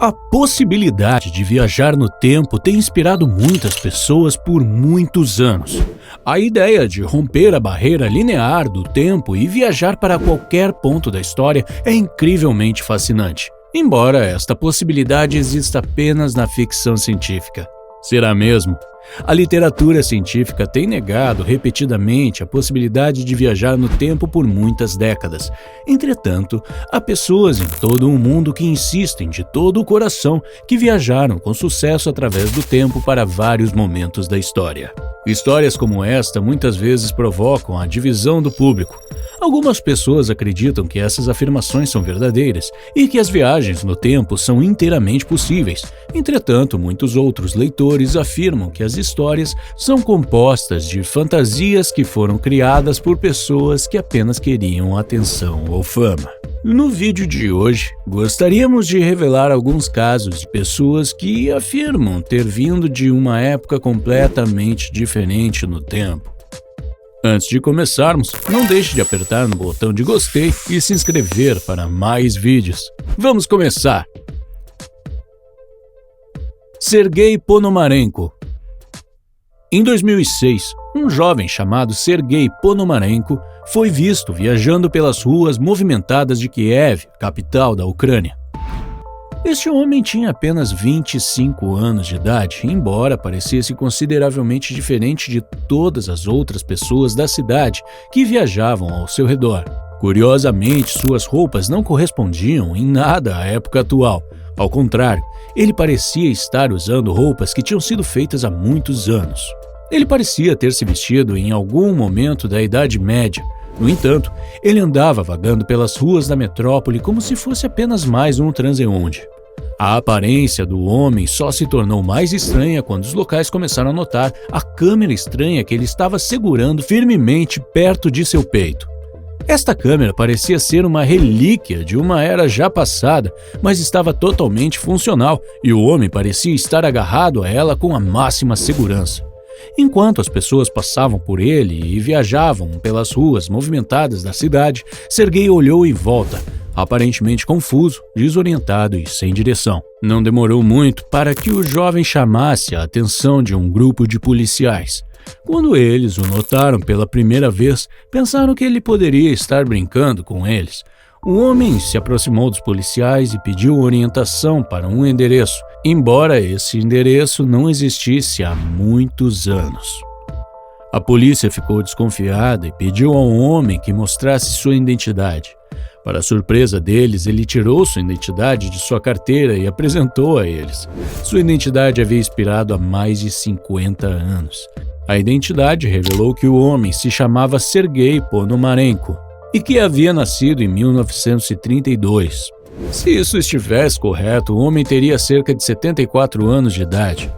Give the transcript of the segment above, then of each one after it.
A possibilidade de viajar no tempo tem inspirado muitas pessoas por muitos anos. A ideia de romper a barreira linear do tempo e viajar para qualquer ponto da história é incrivelmente fascinante, embora esta possibilidade exista apenas na ficção científica. Será mesmo? A literatura científica tem negado repetidamente a possibilidade de viajar no tempo por muitas décadas. Entretanto, há pessoas em todo o mundo que insistem de todo o coração que viajaram com sucesso através do tempo para vários momentos da história. Histórias como esta muitas vezes provocam a divisão do público. Algumas pessoas acreditam que essas afirmações são verdadeiras e que as viagens no tempo são inteiramente possíveis. Entretanto, muitos outros leitores afirmam que as histórias são compostas de fantasias que foram criadas por pessoas que apenas queriam atenção ou fama. No vídeo de hoje, gostaríamos de revelar alguns casos de pessoas que afirmam ter vindo de uma época completamente diferente no tempo. Antes de começarmos, não deixe de apertar no botão de gostei e se inscrever para mais vídeos. Vamos começar! Sergei Ponomarenko. Em 2006, um jovem chamado Sergei Ponomarenko foi visto viajando pelas ruas movimentadas de Kiev, capital da Ucrânia. Este homem tinha apenas 25 anos de idade, embora parecesse consideravelmente diferente de todas as outras pessoas da cidade que viajavam ao seu redor. Curiosamente, suas roupas não correspondiam em nada à época atual. Ao contrário, ele parecia estar usando roupas que tinham sido feitas há muitos anos. Ele parecia ter se vestido em algum momento da Idade Média. No entanto, ele andava vagando pelas ruas da metrópole como se fosse apenas mais um transeunte. A aparência do homem só se tornou mais estranha quando os locais começaram a notar a câmera estranha que ele estava segurando firmemente perto de seu peito. Esta câmera parecia ser uma relíquia de uma era já passada, mas estava totalmente funcional e o homem parecia estar agarrado a ela com a máxima segurança. Enquanto as pessoas passavam por ele e viajavam pelas ruas movimentadas da cidade, Sergei olhou em volta, aparentemente confuso, desorientado e sem direção. Não demorou muito para que o jovem chamasse a atenção de um grupo de policiais. Quando eles o notaram pela primeira vez, pensaram que ele poderia estar brincando com eles. O homem se aproximou dos policiais e pediu orientação para um endereço, embora esse endereço não existisse há muitos anos. A polícia ficou desconfiada e pediu ao homem que mostrasse sua identidade. Para surpresa deles, ele tirou sua identidade de sua carteira e apresentou a eles. Sua identidade havia expirado há mais de 50 anos. A identidade revelou que o homem se chamava Sergei Ponomarenko e que havia nascido em 1932. Se isso estivesse correto, o homem teria cerca de 74 anos de idade.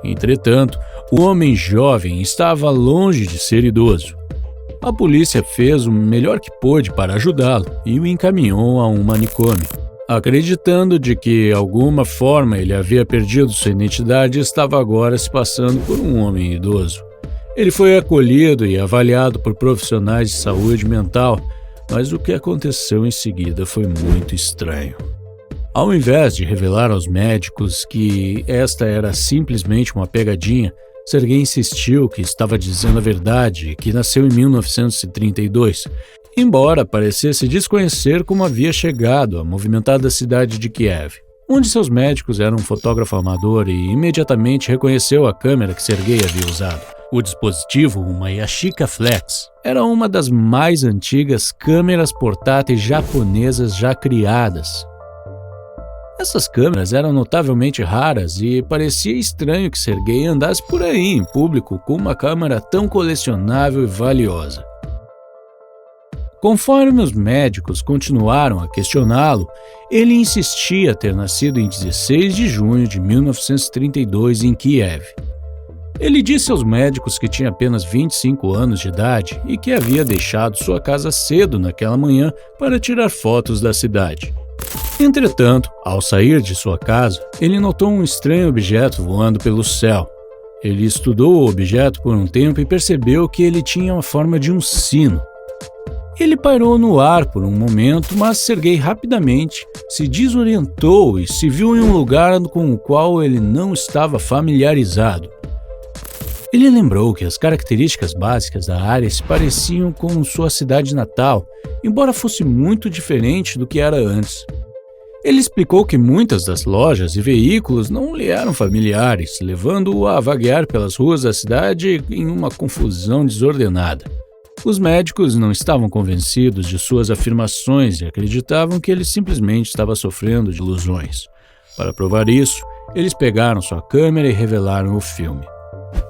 Entretanto, o homem jovem estava longe de ser idoso. A polícia fez o melhor que pôde para ajudá-lo e o encaminhou a um manicômio. Acreditando de que, de alguma forma, ele havia perdido sua identidade e estava agora se passando por um homem idoso. Ele foi acolhido e avaliado por profissionais de saúde mental, mas o que aconteceu em seguida foi muito estranho. Ao invés de revelar aos médicos que esta era simplesmente uma pegadinha, Sergei insistiu que estava dizendo a verdade e que nasceu em 1932, embora parecesse desconhecer como havia chegado à movimentada cidade de Kiev. Um de seus médicos era um fotógrafo amador e imediatamente reconheceu a câmera que Sergei havia usado. O dispositivo, uma Yashica Flex, era uma das mais antigas câmeras portáteis japonesas já criadas. Essas câmeras eram notavelmente raras e parecia estranho que Sergei andasse por aí em público com uma câmera tão colecionável e valiosa. Conforme os médicos continuaram a questioná-lo, ele insistia ter nascido em 16 de junho de 1932 em Kiev. Ele disse aos médicos que tinha apenas 25 anos de idade e que havia deixado sua casa cedo naquela manhã para tirar fotos da cidade. Entretanto, ao sair de sua casa, ele notou um estranho objeto voando pelo céu. Ele estudou o objeto por um tempo e percebeu que ele tinha a forma de um sino. Ele pairou no ar por um momento, mas Sergei rapidamente se desorientou e se viu em um lugar com o qual ele não estava familiarizado. Ele lembrou que as características básicas da área se pareciam com sua cidade natal, embora fosse muito diferente do que era antes. Ele explicou que muitas das lojas e veículos não lhe eram familiares, levando-o a vaguear pelas ruas da cidade em uma confusão desordenada. Os médicos não estavam convencidos de suas afirmações e acreditavam que ele simplesmente estava sofrendo de ilusões. Para provar isso, eles pegaram sua câmera e revelaram o filme.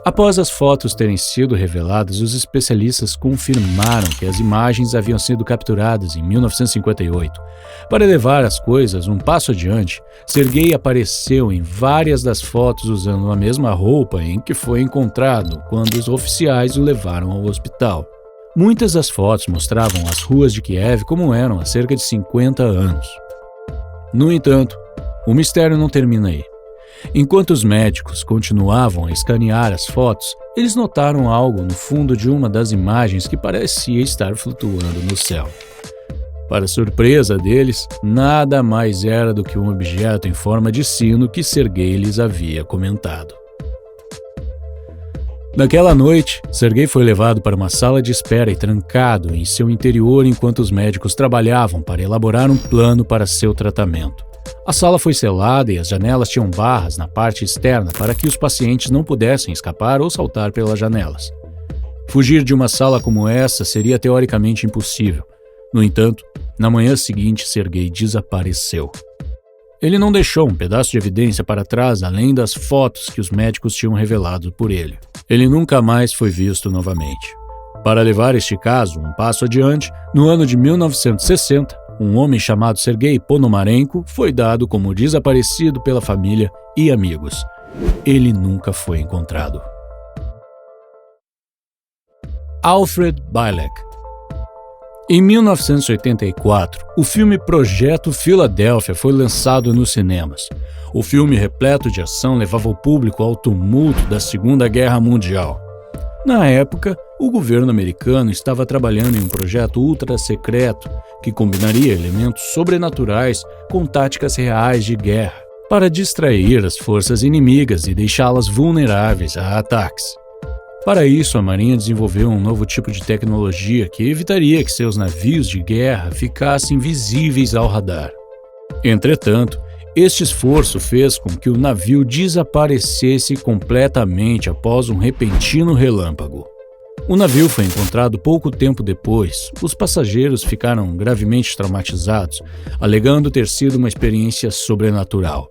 Após as fotos terem sido reveladas, os especialistas confirmaram que as imagens haviam sido capturadas em 1958. Para levar as coisas um passo adiante, Sergei apareceu em várias das fotos usando a mesma roupa em que foi encontrado quando os oficiais o levaram ao hospital. Muitas das fotos mostravam as ruas de Kiev como eram há cerca de 50 anos. No entanto, o mistério não termina aí. Enquanto os médicos continuavam a escanear as fotos, eles notaram algo no fundo de uma das imagens que parecia estar flutuando no céu. Para surpresa deles, nada mais era do que um objeto em forma de sino que Sergei lhes havia comentado. Naquela noite, Sergei foi levado para uma sala de espera e trancado em seu interior enquanto os médicos trabalhavam para elaborar um plano para seu tratamento. A sala foi selada e as janelas tinham barras na parte externa para que os pacientes não pudessem escapar ou saltar pelas janelas. Fugir de uma sala como essa seria teoricamente impossível. No entanto, na manhã seguinte, Sergei desapareceu. Ele não deixou um pedaço de evidência para trás além das fotos que os médicos tinham revelado por ele. Ele nunca mais foi visto novamente. Para levar este caso um passo adiante, no ano de 1960, um homem chamado Sergei Ponomarenko foi dado como desaparecido pela família e amigos. Ele nunca foi encontrado. Alfred Bielek. Em 1984, o filme Projeto Filadélfia foi lançado nos cinemas. O filme, repleto de ação, levava o público ao tumulto da Segunda Guerra Mundial. Na época, o governo americano estava trabalhando em um projeto ultra-secreto que combinaria elementos sobrenaturais com táticas reais de guerra para distrair as forças inimigas e deixá-las vulneráveis a ataques. Para isso, a Marinha desenvolveu um novo tipo de tecnologia que evitaria que seus navios de guerra ficassem visíveis ao radar. Entretanto, este esforço fez com que o navio desaparecesse completamente após um repentino relâmpago. O navio foi encontrado pouco tempo depois. Os passageiros ficaram gravemente traumatizados, alegando ter sido uma experiência sobrenatural.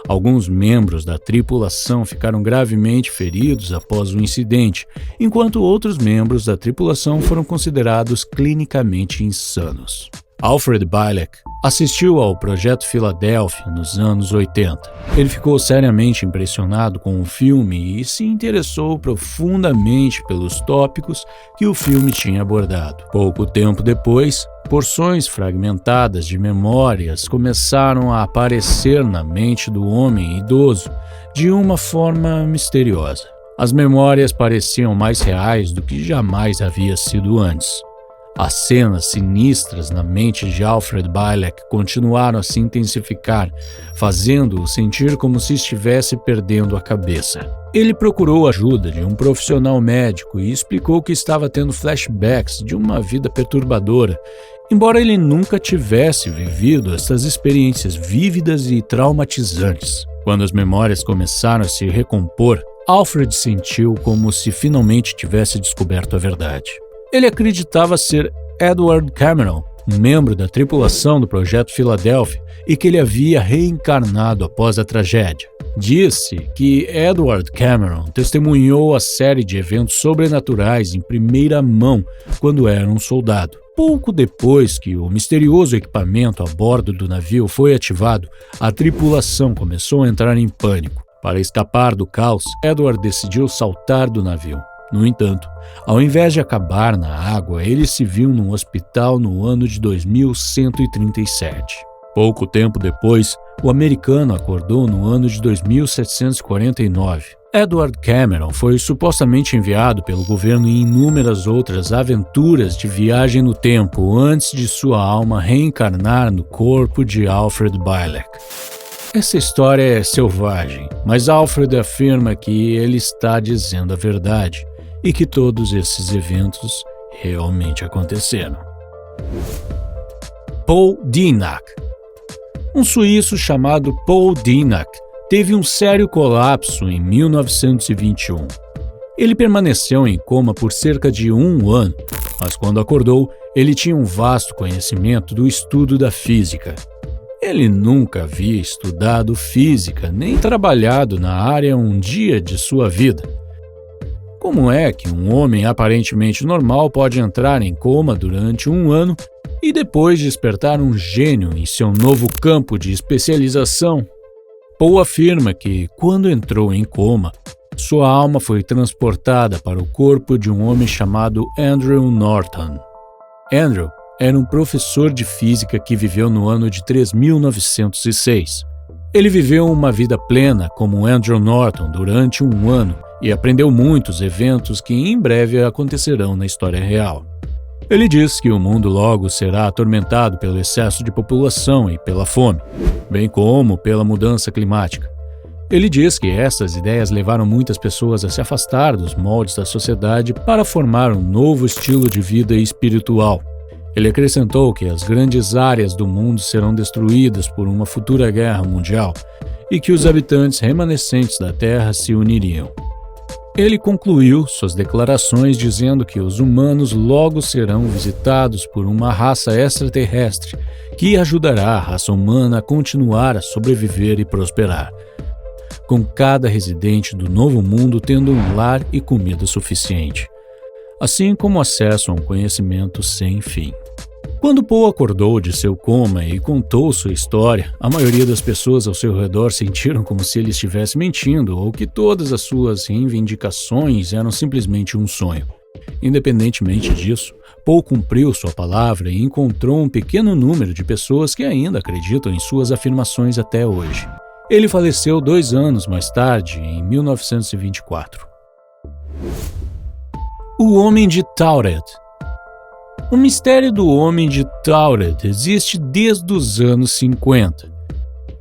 Alguns membros da tripulação ficaram gravemente feridos após o incidente, enquanto outros membros da tripulação foram considerados clinicamente insanos. Alfred Bielek assistiu ao Projeto Filadélfia nos anos 80. Ele ficou seriamente impressionado com o filme e se interessou profundamente pelos tópicos que o filme tinha abordado. Pouco tempo depois, porções fragmentadas de memórias começaram a aparecer na mente do homem idoso de uma forma misteriosa. As memórias pareciam mais reais do que jamais havia sido antes. As cenas sinistras na mente de Alfred Bielek continuaram a se intensificar, fazendo-o sentir como se estivesse perdendo a cabeça. Ele procurou a ajuda de um profissional médico e explicou que estava tendo flashbacks de uma vida perturbadora, embora ele nunca tivesse vivido essas experiências vívidas e traumatizantes. Quando as memórias começaram a se recompor, Alfred sentiu como se finalmente tivesse descoberto a verdade. Ele acreditava ser Edward Cameron, um membro da tripulação do Projeto Filadélfia, e que ele havia reencarnado após a tragédia. Disse que Edward Cameron testemunhou a série de eventos sobrenaturais em primeira mão quando era um soldado. Pouco depois que o misterioso equipamento a bordo do navio foi ativado, a tripulação começou a entrar em pânico. Para escapar do caos, Edward decidiu saltar do navio. No entanto, ao invés de acabar na água, ele se viu num hospital no ano de 2137. Pouco tempo depois, O americano acordou no ano de 2749. Edward Cameron foi supostamente enviado pelo governo em inúmeras outras aventuras de viagem no tempo antes de sua alma reencarnar no corpo de Alfred Bielek. Essa história é selvagem, mas Alfred afirma que ele está dizendo a verdade e que todos esses eventos realmente aconteceram. Paul Dinac. Um suíço chamado Paul Dinac teve um sério colapso em 1921. Ele permaneceu em coma por cerca de 1 ano, mas quando acordou, ele tinha um vasto conhecimento do estudo da física. Ele nunca havia estudado física nem trabalhado na área um dia de sua vida. Como é que um homem aparentemente normal pode entrar em coma durante 1 ano e depois despertar um gênio em seu novo campo de especialização? Paul afirma que, quando entrou em coma, sua alma foi transportada para o corpo de um homem chamado Andrew Norton. Andrew era um professor de física que viveu no ano de 3906. Ele viveu uma vida plena como Andrew Norton durante 1 ano e aprendeu muitos eventos que em breve acontecerão na história real. Ele diz que o mundo logo será atormentado pelo excesso de população e pela fome, bem como pela mudança climática. Ele diz que essas ideias levaram muitas pessoas a se afastar dos moldes da sociedade para formar um novo estilo de vida espiritual. Ele acrescentou que as grandes áreas do mundo serão destruídas por uma futura guerra mundial e que os habitantes remanescentes da Terra se uniriam. Ele concluiu suas declarações dizendo que os humanos logo serão visitados por uma raça extraterrestre que ajudará a raça humana a continuar a sobreviver e prosperar, com cada residente do novo mundo tendo um lar e comida suficiente, assim como acesso a um conhecimento sem fim. Quando Paul acordou de seu coma e contou sua história, a maioria das pessoas ao seu redor sentiram como se ele estivesse mentindo ou que todas as suas reivindicações eram simplesmente um sonho. Independentemente disso, Paul cumpriu sua palavra e encontrou um pequeno número de pessoas que ainda acreditam em suas afirmações até hoje. Ele faleceu 2 anos mais tarde, em 1924. O Homem de Tauret. O mistério do Homem de Tauret existe desde os anos 50.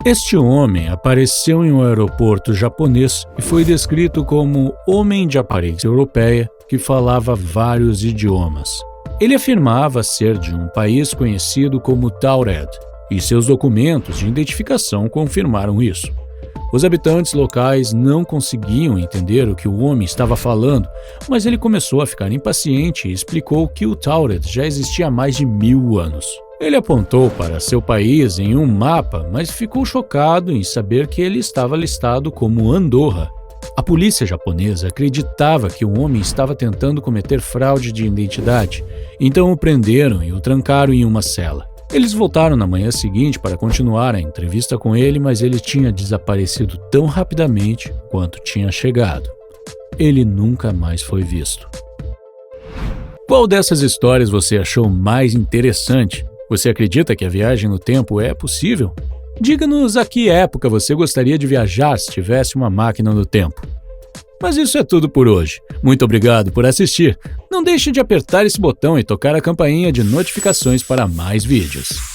Este homem apareceu em um aeroporto japonês e foi descrito como homem de aparência europeia que falava vários idiomas. Ele afirmava ser de um país conhecido como Tauret, e seus documentos de identificação confirmaram isso. Os habitantes locais não conseguiam entender o que o homem estava falando, mas ele começou a ficar impaciente e explicou que o Tauret já existia há mais de 1000 anos. Ele apontou para seu país em um mapa, mas ficou chocado em saber que ele estava listado como Andorra. A polícia japonesa acreditava que o homem estava tentando cometer fraude de identidade, então o prenderam e o trancaram em uma cela. Eles voltaram na manhã seguinte para continuar a entrevista com ele, mas ele tinha desaparecido tão rapidamente quanto tinha chegado. Ele nunca mais foi visto. Qual dessas histórias você achou mais interessante? Você acredita que a viagem no tempo é possível? Diga-nos a que época você gostaria de viajar se tivesse uma máquina do tempo. Mas isso é tudo por hoje. Muito obrigado por assistir. Não deixe de apertar esse botão e tocar a campainha de notificações para mais vídeos.